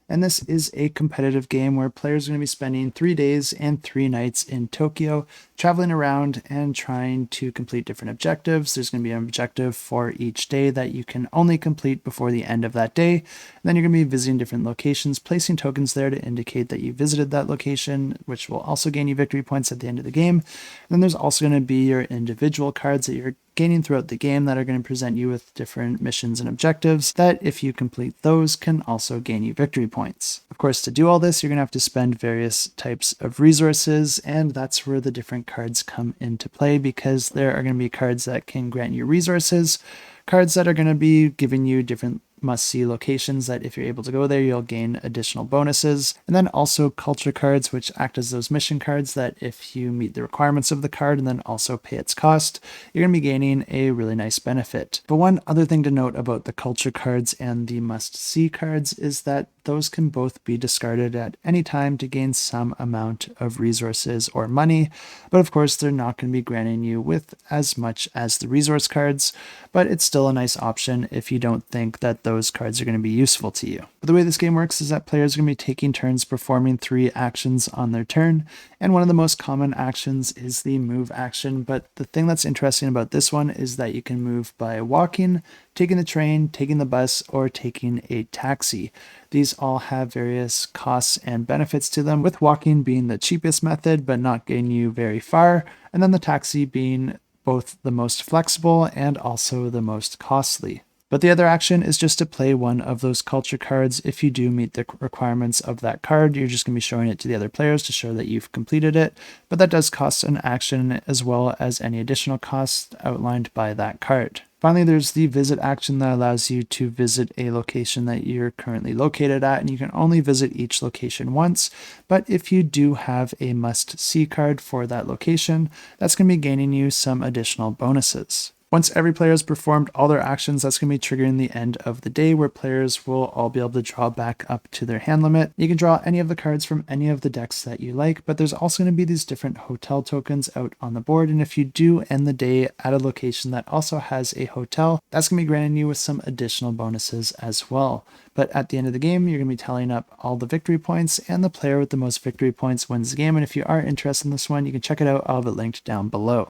And this is a competitive game where players are going to be spending 3 days and 3 nights in Tokyo, traveling around and trying to complete different objectives. There's going to be an objective for each day that you can only complete before the end of that day. And then you're going to be visiting different locations, placing tokens there to indicate that you visited that location, which will also gain you victory points at the end of the game. And then there's also going to be your individual cards that you're gaining throughout the game that are going to present you with different missions and objectives that, if you complete those, can also gain you victory points. Of course, to do all this, you're going to have to spend various types of resources, and that's where the different cards come into play, because there are going to be cards that can grant you resources, cards that are going to be giving you different must-see locations that if you're able to go there, you'll gain additional bonuses. And then also culture cards, which act as those mission cards that if you meet the requirements of the card and then also pay its cost, you're going to be gaining a really nice benefit. But one other thing to note about the culture cards and the must-see cards is that those can both be discarded at any time to gain some amount of resources or money, but of course they're not going to be granting you with as much as the resource cards, but it's still a nice option if you don't think that those cards are going to be useful to you. But the way this game works is that players are going to be taking turns performing 3 actions on their turn, and one of the most common actions is the move action, but the thing that's interesting about this one is that you can move by walking, taking the train, taking the bus, or taking a taxi. These all have various costs and benefits to them, with walking being the cheapest method but not getting you very far, and then the taxi being both the most flexible and also the most costly. But the other action is just to play one of those culture cards. If you do meet the requirements of that card, you're just going to be showing it to the other players to show that you've completed it, but that does cost an action as well as any additional costs outlined by that card. Finally, there's the visit action that allows you to visit a location that you're currently located at, and you can only visit each location once. But if you do have a must-see card for that location, that's going to be gaining you some additional bonuses. Once every player has performed all their actions, that's going to be triggering the end of the day, where players will all be able to draw back up to their hand limit. You can draw any of the cards from any of the decks that you like, but there's also going to be these different hotel tokens out on the board, and if you do end the day at a location that also has a hotel, that's going to be granting you with some additional bonuses as well. But at the end of the game, you're going to be tallying up all the victory points, and the player with the most victory points wins the game. And if you are interested in this one, you can check it out. I'll have it linked down below.